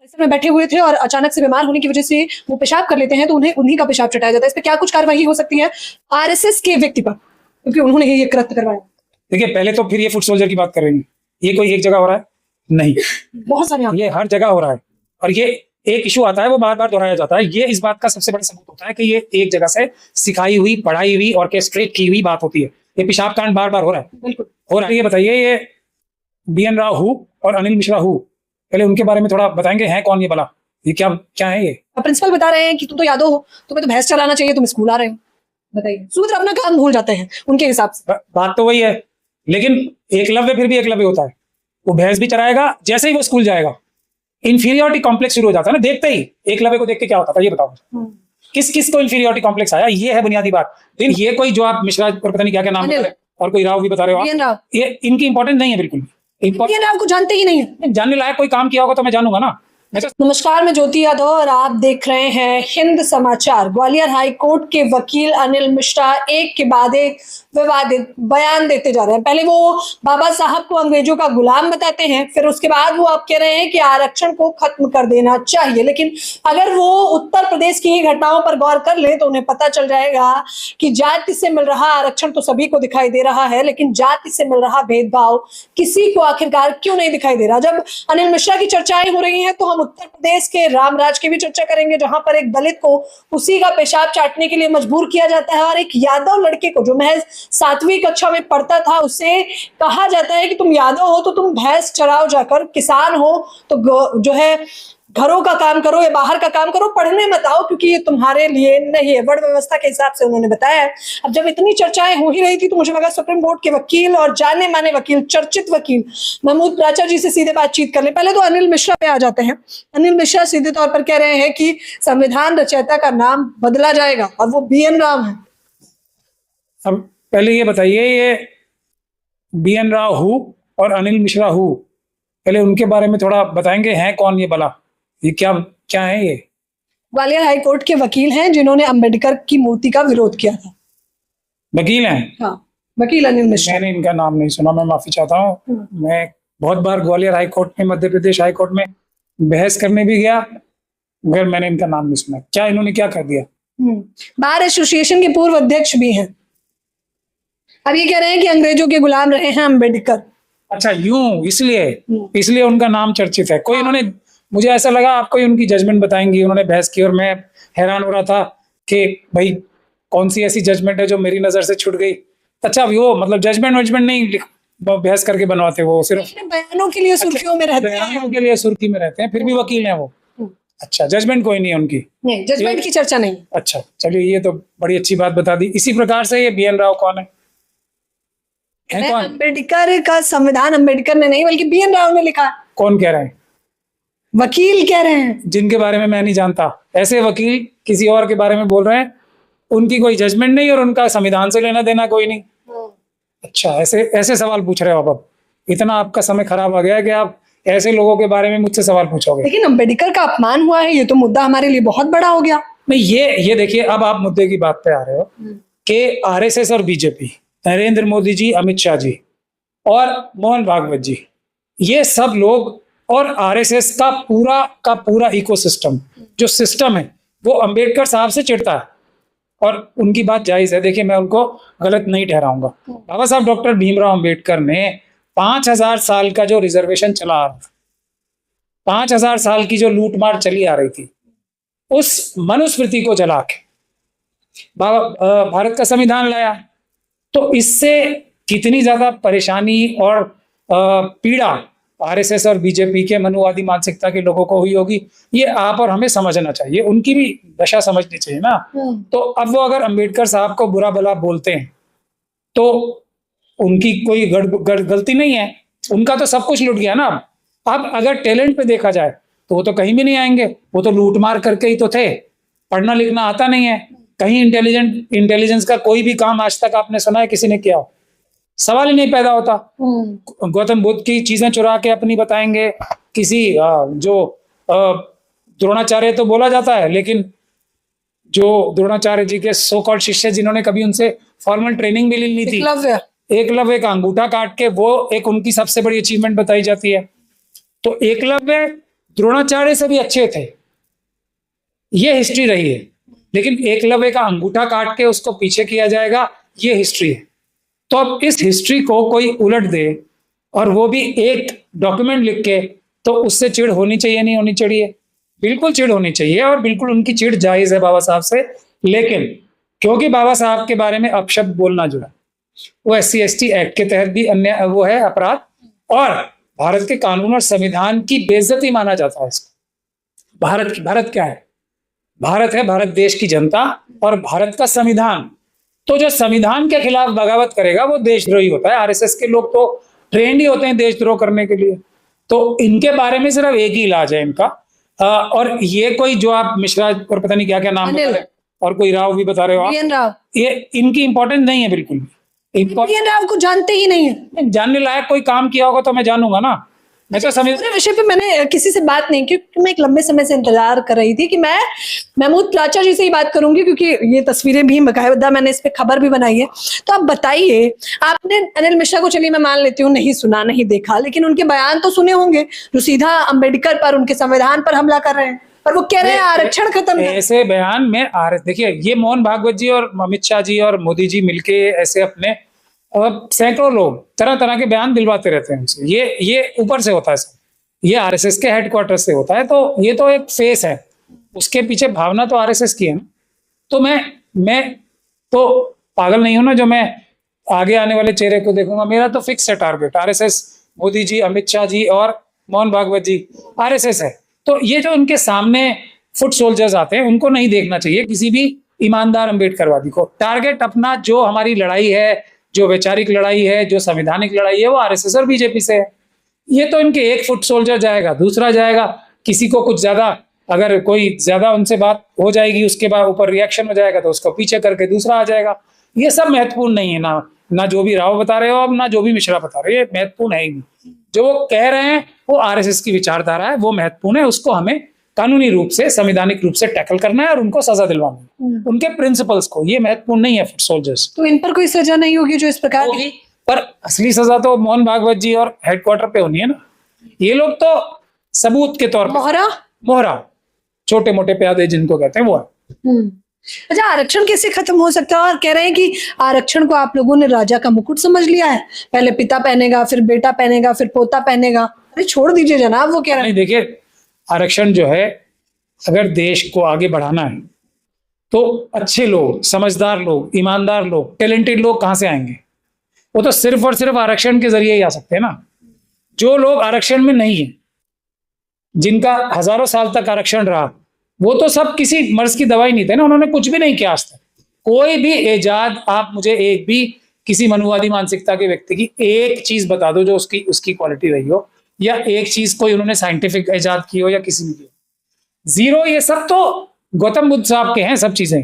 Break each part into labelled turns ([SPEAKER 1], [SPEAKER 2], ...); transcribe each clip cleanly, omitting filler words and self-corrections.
[SPEAKER 1] परिसर में बैठे हुए थे और अचानक से बीमार होने की वजह से वो पेशाब कर लेते हैं तो उन्हें उन्हीं का पेशाब चटाया जाता है। इस पे क्या कुछ कार्यवाही हो सकती है आरएसएस के व्यक्ति पर, क्योंकि उन्होंने ये कृत्य करवाया?
[SPEAKER 2] देखिए, पहले तो फिर ये फुट सोल्जर की बात कर रहे हैं, ये कोई एक जगह हो रहा है नहीं,
[SPEAKER 1] बहुत सारे
[SPEAKER 2] ये हर जगह हो रहा है। और ये एक इशू आता है, वो बार बार दोहराया जाता है। ये इस बात का सबसे बड़ा सबूत होता है कि ये एक जगह से सिखाई हुई, पढ़ाई हुई, ऑर्केस्ट्रेट की हुई बात होती है। ये पेशाब कांड बार बार हो रहा है,
[SPEAKER 1] बिल्कुल
[SPEAKER 2] हो रहा है। ये बताइए, ये BN राव हु और अनिल मिश्रा हु, पहले उनके बारे में थोड़ा बताएंगे, हैं कौन ये भला, ये क्या क्या है ये?
[SPEAKER 1] प्रिंसिपल बता रहे हैं कि तुम तो यादव हो, तुम्हें तो भैंस चलाना चाहिए, तुम स्कूल आ रहे हो। बताइए, सूत्र अपना काम भूल जाते हैं उनके हिसाब से।
[SPEAKER 2] बात तो वही है, लेकिन एकलव्य फिर भी एकलव्य होता है। वो भैंस भी चराएगा जैसे ही वो स्कूल जाएगा। इंफीरियोरिटी कॉम्प्लेक्स शुरू हो जाता है ना देखते ही। एकलव्य को देख के क्या होता था ये बताओ, किस किस को इंफीरियोरिटी कॉम्प्लेक्स आया? ये है बुनियादी बात। लेकिन ये कोई जो आप मिश्रा और पता नहीं क्या क्या नाम बता रहे और कोई राव भी बता रहे हो
[SPEAKER 1] BN
[SPEAKER 2] आप,
[SPEAKER 1] राव,
[SPEAKER 2] ये इनकी इंपॉर्टेंट नहीं है बिल्कुल।
[SPEAKER 1] BN राव को जानते ही नहीं है।
[SPEAKER 2] जानने लायक कोई काम किया होगा तो मैं जानूंगा ना।
[SPEAKER 1] नमस्कार, मैं ज्योति यादव और आप देख रहे हैं हिंद समाचार। ग्वालियर हाई कोर्ट के वकील अनिल मिश्रा एक के बाद एक विवादित बयान देते जा रहे हैं। पहले वो बाबा साहब को अंग्रेजों का गुलाम बताते हैं, फिर उसके बाद वो आप कह रहे हैं कि आरक्षण को खत्म कर देना चाहिए। लेकिन अगर वो उत्तर प्रदेश की घटनाओं पर गौर कर ले तो उन्हें पता चल जाएगा कि जाति से मिल रहा आरक्षण तो सभी को दिखाई दे रहा है, लेकिन जाति से मिल रहा भेदभाव किसी को आखिरकार क्यों नहीं दिखाई दे रहा। जब अनिल मिश्रा की चर्चाएं हो रही हैं तो हम उत्तर प्रदेश के रामराज की भी चर्चा करेंगे, जहां पर एक दलित को उसी का पेशाब चाटने के लिए मजबूर किया जाता है और एक यादव लड़के को जो महज 7वीं कक्षा में पढ़ता था उससे कहा जाता है कि तुम यादव हो तो तुम भैंस चराओ जाकर, किसान हो तो जो है घरों का काम करो या बाहर का काम करो, पढ़ने मत आओ क्योंकि ये तुम्हारे लिए नहीं है। वर्ण व्यवस्था के हिसाब से उन्होंने बताया है। अब जब इतनी चर्चाएं हो ही रही थी तो मुझे लगा सुप्रीम कोर्ट के वकील और जाने माने वकील, चर्चित वकील महमूद प्राचा जी से सीधे बातचीत कर ले। पहले तो अनिल मिश्रा पे आ जाते हैं। अनिल मिश्रा सीधे तौर पर कह रहे हैं कि संविधान रचयिता का नाम बदला जाएगा और वो BN राव है।
[SPEAKER 2] अब पहले ये बताइए, ये BN राव हु और अनिल मिश्रा हु, पहले उनके बारे में थोड़ा बताएंगे, हैं कौन ये भला, ये क्या क्या है ये?
[SPEAKER 1] ग्वालियर हाई कोर्ट के वकील हैं जिन्होंने अंबेडकर की मूर्ति का विरोध किया था।
[SPEAKER 2] वकील हैं?
[SPEAKER 1] हाँ, वकील अनिल मिश्रा।
[SPEAKER 2] मैंने इनका नाम नहीं सुना, मैं माफी चाहता हूँ। मैं बहुत बार ग्वालियर हाई कोर्ट में, मध्य प्रदेश हाई कोर्ट में बहस करने भी गया, मगर मैंने इनका नाम नहीं सुना। क्या इन्होंने क्या कर दिया?
[SPEAKER 1] बार एसोसिएशन के पूर्व अध्यक्ष भी हैं। अब ये कह रहे हैं कि अंग्रेजों के गुलाम रहे हैं अंबेडकर।
[SPEAKER 2] अच्छा, यूं, इसलिए उनका नाम चर्चित है। कोई इन्होंने, मुझे ऐसा लगा आप कोई उनकी जजमेंट बताएंगी। उन्होंने बहस की और मैं हैरान हो रहा था कि भाई कौन सी ऐसी जजमेंट है जो मेरी नजर से छूट गई। अच्छा, वो मतलब जजमेंट नहीं बहस करके बनवाते, वो सिर्फ
[SPEAKER 1] बयानों के लिए सुर्खियों में रहते हैं।
[SPEAKER 2] बयानों के लिए सुर्खी में रहते हैं, फिर भी वकील हैं वो। अच्छा, जजमेंट कोई नहीं है उनकी? नहीं,
[SPEAKER 1] जजमेंट की चर्चा नहीं।
[SPEAKER 2] अच्छा, चलिए, ये तो बड़ी अच्छी बात बता दी। इसी प्रकार से ये BN राव कौन है?
[SPEAKER 1] अंबेडकर का संविधान अम्बेडकर ने नहीं बल्कि BN राव ने लिखा।
[SPEAKER 2] कौन कह रहे हैं?
[SPEAKER 1] वकील कह रहे हैं, जिनके
[SPEAKER 2] बारे में मैं नहीं जानता। ऐसे वकील किसी और के बारे में बोल रहे हैं, उनकी कोई जजमेंट नहीं और उनका संविधान से लेना देना कोई नहीं। अच्छा, ऐसे सवाल पूछ रहे हो आप? अब इतना आपका समय खराब आ गया है कि आप ऐसे लोगों के बारे में मुझसे सवाल पूछोगे।
[SPEAKER 1] लेकिन अम्बेडकर का अपमान हुआ है, ये तो मुद्दा हमारे लिए बहुत बड़ा हो गया।
[SPEAKER 2] नहीं, ये देखिए, अब आप मुद्दे की बात पे आ रहे हो कि RSS और BJP, नरेंद्र मोदी जी, अमित शाह जी और मोहन भागवत जी, ये सब लोग और RSS का पूरा इकोसिस्टम, जो सिस्टम है, वो अंबेडकर साहब से चिढ़ता है और उनकी बात जायज है। देखिए, मैं उनको गलत नहीं ठहराऊंगा। बाबा साहब डॉक्टर भीमराव अंबेडकर ने 5000 साल का जो रिजर्वेशन चला आ रहा था, 5000 साल की जो लूटमार चली आ रही थी, उस मनुस्मृति को जला के बाबा भारत का संविधान लाया। तो इससे कितनी ज्यादा परेशानी और पीड़ा RSS और BJP के मनुवादी मानसिकता के लोगों को हुई होगी, ये आप और हमें समझना चाहिए। उनकी भी दशा समझनी चाहिए ना। तो अब वो अगर अंबेडकर साहब को बुरा भला बोलते हैं तो उनकी कोई गलती नहीं है, उनका तो सब कुछ लूट गया ना। अब अगर टैलेंट पे देखा जाए तो वो तो कहीं भी नहीं आएंगे, वो तो लूट मार करके ही तो थे। पढ़ना लिखना आता नहीं है, कहीं इंटेलिजेंस का कोई भी काम आज तक आपने सुना है किसी ने किया हो? सवाल ही नहीं पैदा होता। गौतम बुद्ध की चीजें चुरा के अपनी बताएंगे, किसी जो द्रोणाचार्य तो बोला जाता है, लेकिन जो द्रोणाचार्य जी के सो कॉल्ड शिष्य जिन्होंने कभी उनसे फॉर्मल ट्रेनिंग भी ली थी, एकलव्य का अंगूठा काट के, वो एक उनकी सबसे बड़ी अचीवमेंट बताई जाती है। तो एकलव्य द्रोणाचार्य से भी अच्छे थे, ये हिस्ट्री रही है। लेकिन एकलव्य का अंगूठा काट के उसको पीछे किया जाएगा, ये हिस्ट्री है। तो अब इस हिस्ट्री को कोई उलट दे और वो भी एक डॉक्यूमेंट लिख के, तो उससे चिढ़ होनी चाहिए नहीं होनी चाहिए? बिल्कुल चिढ़ होनी चाहिए, और बिल्कुल उनकी चिढ़ जायज है बाबा साहब से। लेकिन क्योंकि बाबा साहब के बारे में अपशब्द बोलना जुड़ा, वो SC/ST एक्ट के तहत भी अन्य वो है अपराध, और भारत के कानून और संविधान की बेइज्जती माना जाता है इसको। भारत क्या है? भारत है भारत देश की जनता और भारत का संविधान। तो जो संविधान के खिलाफ बगावत करेगा वो देशद्रोही होता है। RSS के लोग तो ट्रेंड ही होते हैं देशद्रोह करने के लिए। तो इनके बारे में सिर्फ एक ही इलाज है इनका। और ये कोई जो आप मिश्रा और पता नहीं क्या क्या नाम बता रहे हैं, और कोई राव भी बता रहे हो आप,
[SPEAKER 1] राव,
[SPEAKER 2] ये इनकी इंपॉर्टेंस नहीं है बिल्कुल भी।
[SPEAKER 1] राव को जानते ही नहीं है।
[SPEAKER 2] जानने लायक कोई काम किया होगा तो मैं जानूंगा ना। मैं तो समझ
[SPEAKER 1] पूरे विषय पे मैंने किसी से बात नहीं की, क्योंकि मैं एक लंबे समय से इंतजार कर रही थी कि मैं महमूद प्लाचा जी से ही बात करूंगी, क्योंकि ये तस्वीरें भी बाकायदा मैंने इस पे खबर भी बनाई है। तो आप बताइए, आपने अनिल मिश्रा को, चलिए मैं मान लेती हूँ नहीं सुना नहीं देखा, लेकिन उनके बयान तो सुने होंगे जो सीधा अंबेडकर पर, उनके संविधान पर हमला कर रहे हैं, और वो कह रहे हैं आरक्षण खत्म कर।
[SPEAKER 2] ऐसे बयान में देखिए, ये मोहन भागवत जी और अमित शाह जी और मोदी जी मिलके ऐसे अपने सैकड़ों लोग तरह तरह के बयान दिलवाते रहते हैं उनसे। ये ऊपर से होता है सब, ये RSS के हेडक्वार्टर से होता है। तो ये तो एक फेस है, उसके पीछे भावना तो RSS की है ना। तो मैं तो पागल नहीं हूं ना जो मैं आगे आने वाले चेहरे को देखूंगा। मेरा तो फिक्स है टारगेट, RSS, मोदी जी, अमित शाह जी और मोहन भागवत जी, RSS है। तो ये जो उनके सामने फुट सोल्जर्स आते हैं, उनको नहीं देखना चाहिए किसी भी ईमानदार अम्बेडकरवादी को। टारगेट अपना, जो हमारी लड़ाई है, जो वैचारिक लड़ाई है, जो संवैधानिक लड़ाई है, वो RSS और BJP से है। ये तो इनके एक फुट सोल्जर जाएगा, दूसरा जाएगा, किसी को कुछ ज्यादा, अगर कोई ज्यादा उनसे बात हो जाएगी, उसके बाद ऊपर रिएक्शन हो जाएगा तो उसको पीछे करके दूसरा आ जाएगा। ये सब महत्वपूर्ण नहीं है ना जो भी राव बता रहे हो अब, ना जो भी मिश्रा बता रहे हो, ये महत्वपूर्ण है ही नहीं। जो वो कह रहे हैं वो RSS की विचारधारा है, वो महत्वपूर्ण है। उसको हमें कानूनी रूप से, संवैधानिक रूप से टैकल करना है और उनको सजा दिलवाना है, उनके प्रिंसिपल्स को। ये महत्वपूर्ण नहीं है फुट सोल्जर्स।
[SPEAKER 1] तो इन पर कोई सजा नहीं होगी जो इस प्रकार की?
[SPEAKER 2] पर असली सजा तो मोहन भागवत जी और हेडक्वार्टर पे होनी है ना। ये लोग तो सबूत के तौर पर मोहरा छोटे मोटे प्यादे जिनको कहते हैं वो है।
[SPEAKER 1] अच्छा, आरक्षण कैसे खत्म हो सकता है? और कह रहे हैं कि आरक्षण को आप लोगों ने राजा का मुकुट समझ लिया है, पहले पिता पहनेगा, फिर बेटा पहनेगा, फिर पोता पहनेगा। अरे छोड़ दीजिए जनाब, वो कह रहे हैं।
[SPEAKER 2] नहीं, देखिए, आरक्षण जो है, अगर देश को आगे बढ़ाना है तो अच्छे लोग, समझदार लोग, ईमानदार लोग, टैलेंटेड लोग कहां से आएंगे? वो तो सिर्फ और सिर्फ आरक्षण के जरिए ही आ सकते हैं ना। जो लोग आरक्षण में नहीं है, जिनका हजारों साल तक आरक्षण रहा, वो तो सब किसी मर्ज की दवाई नहीं थे ना, उन्होंने कुछ भी नहीं किया आज तक। कोई भी एजाद, आप मुझे एक भी किसी मनुवादी मानसिकता के व्यक्ति की एक चीज बता दो जो उसकी क्वालिटी रही हो, या एक चीज कोई उन्होंने साइंटिफिक इजाद की हो या किसी ने की। जीरो। ये सब तो गौतम बुद्ध साहब के हैं सब चीजें।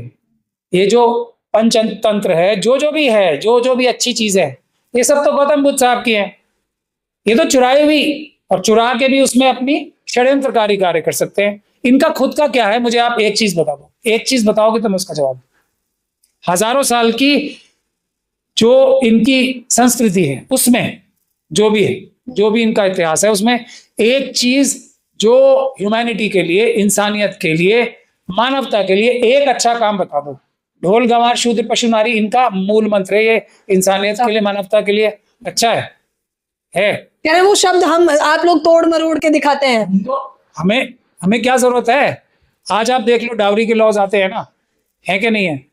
[SPEAKER 2] ये जो पंचतंत्र है, जो भी है, जो भी अच्छी चीज है, ये सब तो गौतम बुद्ध साहब की है। ये तो चुराई हुई, और चुरा के भी उसमें अपनी षड्यंत्रकारी कार्य कर सकते हैं। इनका खुद का क्या है? मुझे आप एक चीज बता दो, एक चीज बताओगे तो मैं उसका जवाब। हजारों साल की जो इनकी संस्कृति है, उसमें जो भी है, जो भी इनका इतिहास है, उसमें एक चीज जो ह्यूमैनिटी के लिए, इंसानियत के लिए, मानवता के लिए एक अच्छा काम बता दो। ढोल गंवार शूद्र पशु नारी, इनका मूल मंत्र है। ये इंसानियत के लिए, मानवता के लिए अच्छा है।
[SPEAKER 1] यानी वो शब्द हम आप लोग तोड़ मरोड़ के दिखाते हैं।
[SPEAKER 2] तो हमें क्या जरूरत है? आज आप देख लो, डावरी के लॉज आते हैं ना, है कि नहीं है?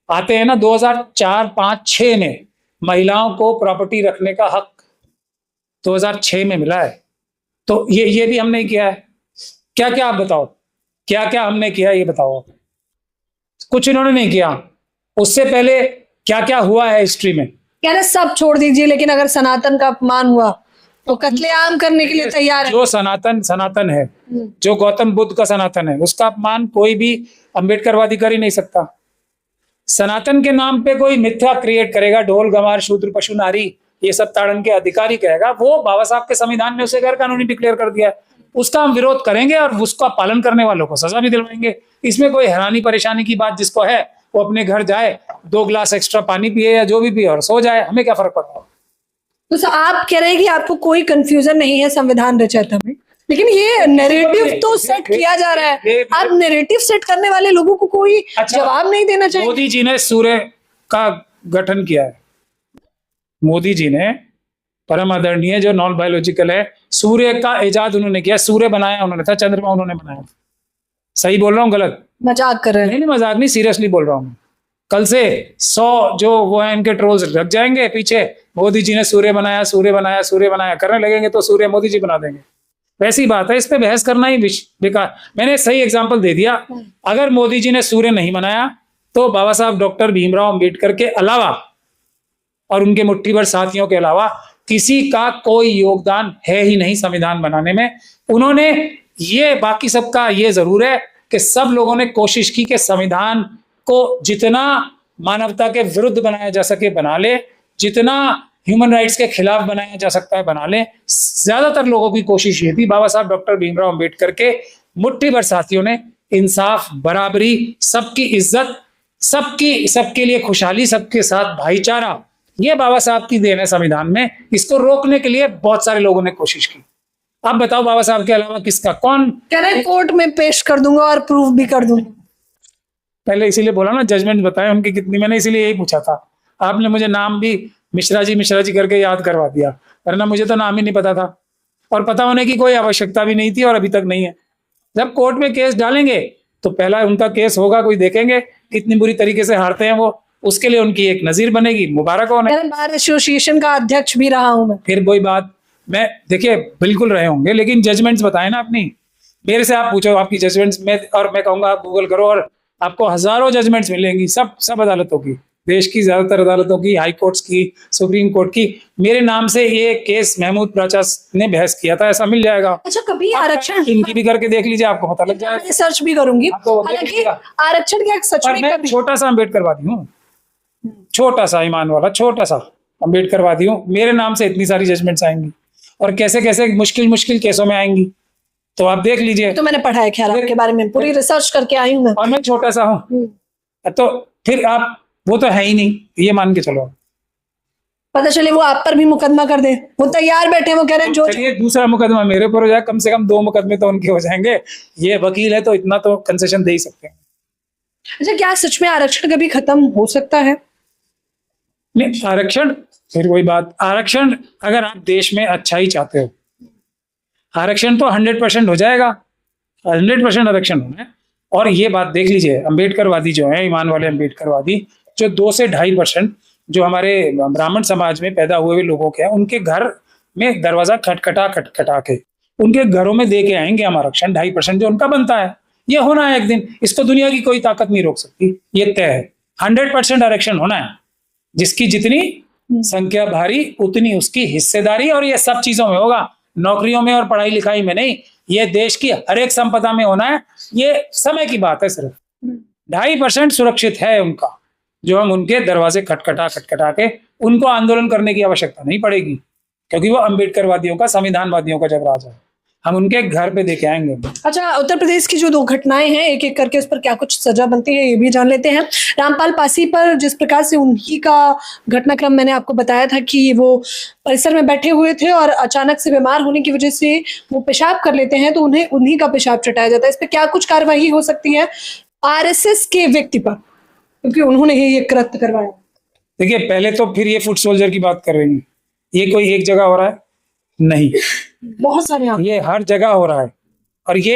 [SPEAKER 2] आते हैं ना। 2004, 5, 6 में महिलाओं को प्रॉपर्टी रखने का हक 2006 में मिला है। तो ये भी हमने किया है। क्या क्या आप बताओ, क्या क्या हमने किया, ये बताओ। कुछ इन्होंने नहीं किया। उससे पहले क्या क्या हुआ है हिस्ट्री में?
[SPEAKER 1] कह रहे सब छोड़ दीजिए, लेकिन अगर सनातन का अपमान हुआ तो कत्लेआम करने के लिए तैयार है।
[SPEAKER 2] जो सनातन है, जो गौतम बुद्ध का सनातन है, उसका अपमान कोई भी अम्बेडकरवादी कर ही नहीं सकता। सनातन के नाम पे कोई मिथ्या क्रिएट करेगा, ढोल गंवार शूद्र पशु नारी, ये सब ताड़न के अधिकारी कहेगा, वो बाबा साहब के संविधान ने उसे गैर कानूनी डिक्लेयर कर दिया है। उसका हम विरोध करेंगे और उसका पालन करने वालों को सजा भी दिलवाएंगे। इसमें कोई हैरानी परेशानी की बात जिसको है, वो अपने घर जाए, 2 गिलास एक्स्ट्रा पानी पिए या जो भी पिए और सो जाए, हमें क्या फर्क पड़ रहा है?
[SPEAKER 1] तो आप कह रहे हैं कि आपको कोई कंफ्यूजन नहीं है संविधान रचयिता में, लेकिन ये नैरेटिव तो सेट किया जा रहा है, आप नैरेटिव सेट करने वाले लोगों को कोई जवाब नहीं देना चाहिए।
[SPEAKER 2] मोदी जी ने सूर्य का गठन किया है, मोदी जी ने परम आदरणीय जो नॉन बायोलॉजिकल है, सूर्य का इजाद उन्होंने किया, सूर्य बनाया उन्होंने था, चंद्रमा उन्होंने बनाया था। सही बोल रहा हूँ गलत?
[SPEAKER 1] मजाक कर रहे हैं?
[SPEAKER 2] नहीं मजाक नहीं, सीरियसली बोल रहा हूँ। कल से 100 जो वो है इनके ट्रोल्स लग जाएंगे पीछे, मोदी जी ने सूर्य बनाया, सूर्य बनाया, सूर्य बनाया करने लगेंगे तो सूर्य मोदी जी बना देंगे। वैसी बात है, इस पे बहस करना ही बेकार। मैंने सही एग्जांपल दे दिया। अगर मोदी जी ने सूर्य नहीं बनाया तो बाबा साहब डॉक्टर भीमराव अंबेडकर के अलावा और उनके मुट्ठी भर साथियों के अलावा किसी का कोई योगदान है ही नहीं संविधान बनाने में। उन्होंने ये, बाकी सबका ये जरूर है कि सब लोगों ने कोशिश की कि संविधान को जितना मानवता के विरुद्ध बनाया जा सके बना ले, जितना ह्यूमन राइट्स के खिलाफ बनाया जा सकता है बना ले। ज्यादातर लोगों की कोशिश ये थी। बाबा साहब डॉक्टर भीमराव अंबेडकर के मुट्ठी भर साथियों ने इंसाफ, बराबरी, सबकी इज्जत, सबके लिए खुशहाली, सबके साथ भाईचारा, ये बाबा साहब की देन है संविधान में। इसको रोकने के लिए बहुत सारे लोगों ने कोशिश की। आप बताओ बाबा साहब के अलावा किसका, कौन
[SPEAKER 1] कह रहे हैं कोर्ट में पेश कर दूंगा और प्रूफ भी कर दूंगा।
[SPEAKER 2] पहले इसीलिए बोला ना, जजमेंट बताए उनकी कितनी, मैंने इसीलिए यही पूछा था। आपने मुझे नाम भी मिश्रा जी करके याद करवा दिया, वरना मुझे तो नाम ही नहीं पता था और पता होने की कोई आवश्यकता भी नहीं थी और अभी तक नहीं है। जब कोर्ट में केस डालेंगे तो पहला उनका केस होगा, कोई देखेंगे कितनी बुरी तरीके से हारते हैं वो, उसके लिए उनकी एक नजीर बनेगी। मुबारक हो।
[SPEAKER 1] बार एसोसिएशन का अध्यक्ष भी रहा हूं मैं।
[SPEAKER 2] फिर वही बात, मैं देखिए बिल्कुल रहे होंगे, लेकिन जजमेंट्स बताए ना अपनी। मेरे से आप पूछो आपकी जजमेंट्स में, और मैं कहूंगा आप गूगल करो और आपको हजारों जजमेंट्स मिलेंगी, सब अदालतों की, देश की ज्यादातर अदालतों की, हाई कोर्ट्स की, सुप्रीम कोर्ट की। मेरे नाम से ये केस महमूद प्राचा ने बहस किया था, ऐसा मिल जाएगा।
[SPEAKER 1] अच्छा, कभी आरक्षण
[SPEAKER 2] इनकी भी करके देख लीजिए, आपको पता लग जाएगा।
[SPEAKER 1] सर्च भी करूंगी। हालांकि आरक्षण क्या सच में
[SPEAKER 2] छोटा सा अम्बेडकरवादी हूँ, छोटा सा ईमान वाला, छोटा सा अम्बेडकरवादी हूँ। मेरे नाम से इतनी सारी जजमेंट्स आएंगी और कैसे कैसे मुश्किल केसों में आएंगी, तो आप देख लीजिए।
[SPEAKER 1] तो मैंने पढ़ा है खैर आपके बारे में, पूरी रिसर्च करके आई हूँ मैं।
[SPEAKER 2] और मैं छोटा सा हूँ, तो फिर आप, वो तो है ही नहीं, ये मान के चलो।
[SPEAKER 1] पता चले वो आप पर भी मुकदमा कर दे, वो तैयार बैठे, वो कह रहे हैं जो
[SPEAKER 2] चलिए दूसरा मुकदमा मेरे ऊपर हो जाए, कम से कम 2 मुकदमे तो उनके हो जाएंगे। ये वकील है तो इतना तो कंसेशन दे ही सकते हैं।
[SPEAKER 1] अच्छा, क्या सच में आरक्षण कभी खत्म हो सकता है?
[SPEAKER 2] नहीं, आरक्षण फिर वही बात, आरक्षण अगर आप देश में अच्छा ही चाहते हो, आरक्षण तो 100% हो जाएगा, 100% आरक्षण होना है। और ये बात देख लीजिए, अम्बेडकरवादी जो है, ईमान वाले अम्बेडकरवादी, जो 2 से 2.5% जो हमारे ब्राह्मण समाज में पैदा हुए हुए लोगों के हैं, उनके घर में दरवाजा खटखटा के उनके घरों में दे के आएंगे हम आरक्षण, 2.5% जो उनका बनता है। ये होना है एक दिन, इसको दुनिया की कोई ताकत नहीं रोक सकती, ये तय है। 100% आरक्षण होना है, जिसकी जितनी संख्या भारी उतनी उसकी हिस्सेदारी, और ये सब चीजों में होगा, नौकरियों में और पढ़ाई लिखाई में नहीं। ये देश की हर एक संपदा में होना है। ये समय की बात है, सिर्फ 2.5% सुरक्षित है उनका, जो हम उनके दरवाजे खटखटा के उनको आंदोलन करने की आवश्यकता नहीं पड़ेगी, क्योंकि वो अम्बेडकरवादियों का, संविधानवादियों का जब राज है, हम उनके घर पे देके आएंगे।
[SPEAKER 1] अच्छा, उत्तर प्रदेश की जो 2 घटनाएं हैं, एक एक करके उस पर क्या कुछ सजा बनती है ये भी जान लेते हैं। रामपाल पासी पर जिस प्रकार से उन्हीं का घटनाक्रम मैंने आपको बताया था कि वो परिसर में बैठे हुए थे और अचानक से बीमार होने की वजह से वो पेशाब कर लेते हैं, तो उन्हें उन्हीं का पेशाब चटाया जाता है। इस पर क्या कुछ कार्रवाई हो सकती है आरएसएस के व्यक्ति पर, क्योंकि उन्होंने ये कृत्य करवाया?
[SPEAKER 2] देखिए, पहले तो फिर ये फुट सोल्जर की बात कर रही है, ये कोई एक जगह हो रहा है नहीं,
[SPEAKER 1] बहुत सारे,
[SPEAKER 2] ये हर जगह हो रहा है। और ये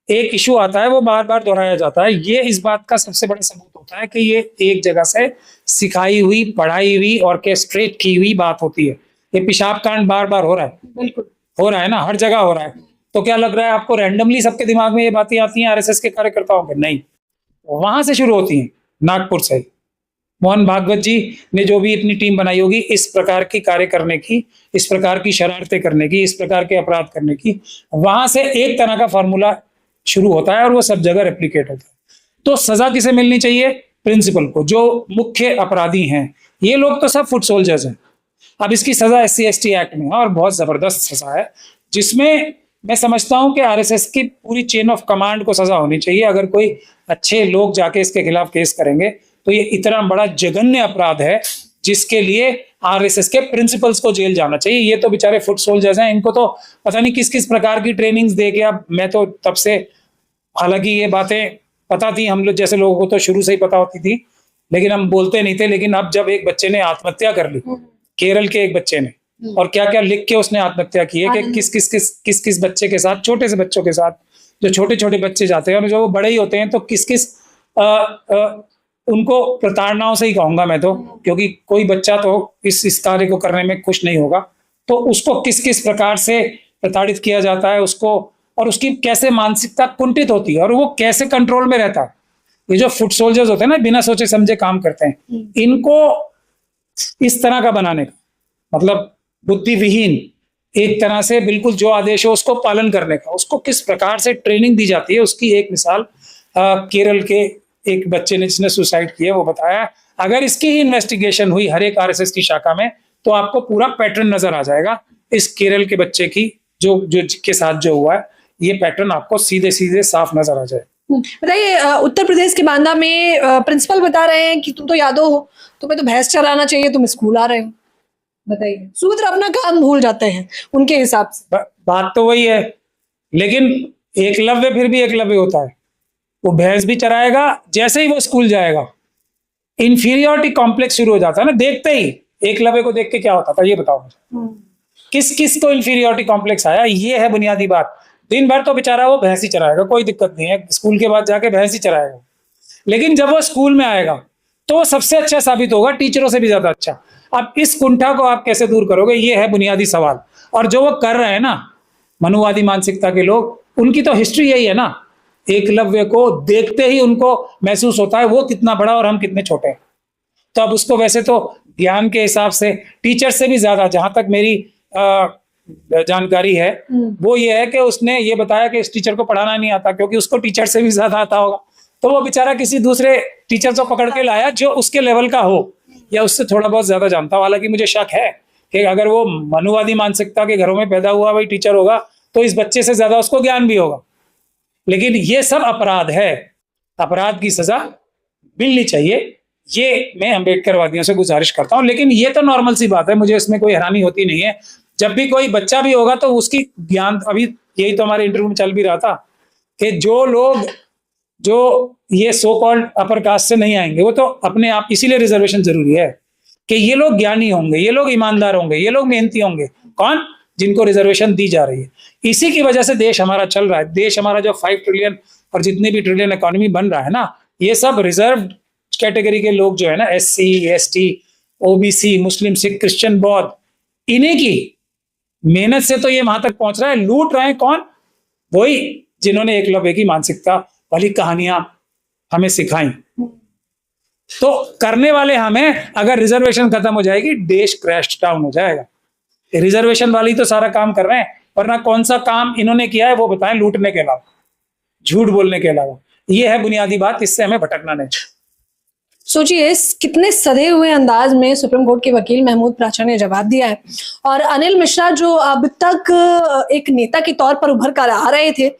[SPEAKER 2] एक इशू आता है, वो बार बार दोहराया जाता है। ये इस बात का सबसे बड़ा सबूत होता है कि ये एक जगह से सिखाई हुई, पढ़ाई हुई, ऑर्केस्ट्रेट की हुई बात होती है। ये पेशाब कांड बार बार हो रहा है,
[SPEAKER 1] बिल्कुल
[SPEAKER 2] हो रहा है ना, हर जगह हो रहा है। तो क्या लग रहा है आपको रैंडमली सबके दिमाग में ये बातें आती हैं आरएसएस के कार्यकर्ताओं के? नहीं, वहां से शुरू होती हैं, नागपुर से। मोहन भागवत जी ने जो भी अपनी टीम बनाई होगी इस प्रकार की कार्य करने की, इस प्रकार की शरारतें करने की, इस प्रकार के अपराध करने की, वहां से एक तरह का फॉर्मूला शुरू होता है और वो सब जगह रेप्लिकेट होता है। तो सजा किसे मिलनी चाहिए? प्रिंसिपल को, जो मुख्य अपराधी हैं। ये लोग तो सब फुट सोल्जर्स हैं। अब इसकी सजा SC/ST एक्ट में है और बहुत जबरदस्त सजा है, जिसमें मैं समझता हूं कि आरएसएस की पूरी चेन ऑफ कमांड को सजा होनी चाहिए। अगर कोई अच्छे लोग जाके इसके खिलाफ केस करेंगे तो ये इतना बड़ा जघन्य अपराध है जिसके लिए आरएसएस के प्रिंसिपल्स को जेल जाना चाहिए। ये तो बेचारे फुट सोल्जर्स हैं, इनको तो पता नहीं किस किस प्रकार की ट्रेनिंग्स दे के, अब मैं तो तब से, हालांकि ये बातें पता थी हम लोग जैसे लोगों को, तो शुरू से ही पता होती थी, लेकिन हम बोलते नहीं थे। लेकिन अब जब एक बच्चे ने आत्महत्या कर ली, केरल के एक बच्चे ने, और क्या क्या लिख के उसने आत्महत्या की है कि किस किस बच्चे के साथ, छोटे से बच्चों के साथ, जो छोटे छोटे बच्चे जाते हैं और जो वो बड़े ही होते हैं, तो किस किस उनको प्रताड़नाओं से ही कहूंगा मैं तो, क्योंकि कोई बच्चा तो इस कार्य को करने में खुश नहीं होगा, तो उसको किस किस प्रकार से प्रताड़ित किया जाता है उसको, और उसकी कैसे मानसिकता कुंठित होती है और वो कैसे कंट्रोल में रहता है। ये जो फुट सोल्जर्स होते हैं ना, बिना सोचे समझे काम करते हैं, इनको इस तरह का बनाने का मतलब बुद्धि विहीन, एक तरह से बिल्कुल जो आदेश हो उसको पालन करने का, उसको किस प्रकार से ट्रेनिंग दी जाती है, उसकी एक मिसाल केरल के एक बच्चे ने जिसने सुसाइड किया वो बताया। अगर इसकी ही इन्वेस्टिगेशन हुई हर एक आरएसएस की शाखा में, तो आपको पूरा पैटर्न नजर आ जाएगा इस केरल के बच्चे की जो के साथ जो हुआ है, ये पैटर्न आपको सीधे सीधे साफ नजर आ जाए।
[SPEAKER 1] बताइए, उत्तर प्रदेश के बांदा में प्रिंसिपल बता रहे हैं कि तुम तो यादव हो, तुम्हें तो भैंस चराना चाहिए, तुम स्कूल आ रहे हो। बताइए, सूत्र अपना काम भूल जाते हैं उनके हिसाब से।
[SPEAKER 2] बात तो वही है, लेकिन एकलव्य फिर भी एकलव्य होता है, वो भैंस भी चराएगा, जैसे ही वो स्कूल जाएगा इंफीरियोरिटी कॉम्प्लेक्स शुरू हो जाता है ना। देखते ही एकलव्य को देख के क्या होता था, ये बताओ मुझे, किस किस को इंफीरियोरिटी कॉम्प्लेक्स आया? ये है बुनियादी बात। दिन भर तो बेचारा वो भैंस ही चराएगा, कोई दिक्कत नहीं है, स्कूल के बाद जाके भैंस ही चराएगा, लेकिन जब वो स्कूल में आएगा तो वो सबसे अच्छा साबित होगा, टीचरों से भी ज्यादा अच्छा। अब इस कुंठा को आप कैसे दूर करोगे, ये है बुनियादी सवाल। और जो वो कर रहे हैं ना मनुवादी मानसिकता के लोग, उनकी तो हिस्ट्री यही है ना, एकलव्य को देखते ही उनको महसूस होता है वो कितना बड़ा और हम कितने छोटे हैं। तो अब उसको वैसे तो ज्ञान के हिसाब से टीचर से भी ज्यादा, जहां तक मेरी जानकारी है, वो ये है कि उसने ये बताया कि इस टीचर को पढ़ाना नहीं आता, क्योंकि उसको टीचर से भी ज्यादा आता होगा, तो वो बेचारा किसी दूसरे टीचर को पकड़ के लाया जो उसके लेवल का हो या उससे थोड़ा बहुत ज्यादा जानता हो। हालांकि मुझे शक है कि अगर वो मनुवादी मानसिकता के घरों में पैदा हुआ वही टीचर होगा तो इस बच्चे से ज्यादा उसको ज्ञान भी होगा। लेकिन ये सब अपराध है, अपराध की सजा मिलनी चाहिए, ये मैं अम्बेडकरवादियों से गुजारिश करता हूं। लेकिन ये तो नॉर्मल सी बात है, मुझे इसमें कोई हैरानी होती नहीं है। जब भी कोई बच्चा भी होगा तो उसकी ज्ञान, अभी यही तो हमारे इंटरव्यू में चल भी रहा था कि जो लोग जो ये सो कॉल्ड अपर कास्ट से नहीं आएंगे, वो तो अपने आप, इसीलिए रिजर्वेशन जरूरी है कि ये लोग ज्ञानी होंगे, ये लोग ईमानदार होंगे, ये लोग मेहनती होंगे। कौन? जिनको रिजर्वेशन दी जा रही है। इसी की वजह से देश हमारा चल रहा है। देश हमारा जो 5 ट्रिलियन और जितने भी ट्रिलियन इकोनॉमी बन रहा है ना, ये सब रिजर्व कैटेगरी के लोग जो है ना, SC, ST, OBC, मुस्लिम, सिख, क्रिश्चियन, बौद्ध, इन्हीं की मेहनत से तो ये वहां तक पहुंच रहा है। लूट रहे हैं कौन? वही जिन्होंने एकलव्य की मानसिकता वाली कहानियां हमें सिखाई। तो करने वाले हमें, अगर रिजर्वेशन खत्म हो जाएगी देश क्रैश डाउन हो जाएगा। रिजर्वेशन वाली तो सारा काम कर रहे हैं, वरना कौन सा काम इन्होंने किया है वो बताएं, लूटने के अलावा, झूठ बोलने के अलावा। ये है बुनियादी बात, इससे हमें भटकना नहीं।
[SPEAKER 1] सोचिए कितने सधे हुए अंदाज में सुप्रीम कोर्ट के वकील महमूद प्राचा ने जवाब दिया है। और अनिल मिश्रा जो अब तक एक नेता के तौर पर उभर कर आ रहे थे,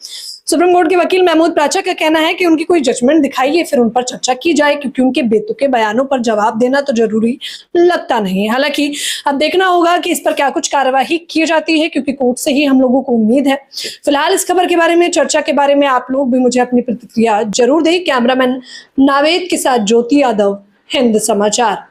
[SPEAKER 1] सुप्रीम कोर्ट के वकील महमूद प्राचा का कहना है कि उनकी कोई जजमेंट दिखाइए, फिर उन पर चर्चा की जाए, क्योंकि उनके बेतुके बयानों पर जवाब देना तो जरूरी लगता नहीं है। हालांकि अब देखना होगा कि इस पर क्या कुछ कार्यवाही की जाती है, क्योंकि कोर्ट से ही हम लोगों को उम्मीद है। फिलहाल इस खबर के बारे में, चर्चा के बारे में आप लोग भी मुझे अपनी प्रतिक्रिया जरूर दें। कैमरामैन नावेद के साथ ज्योति यादव, हिंद समाचार।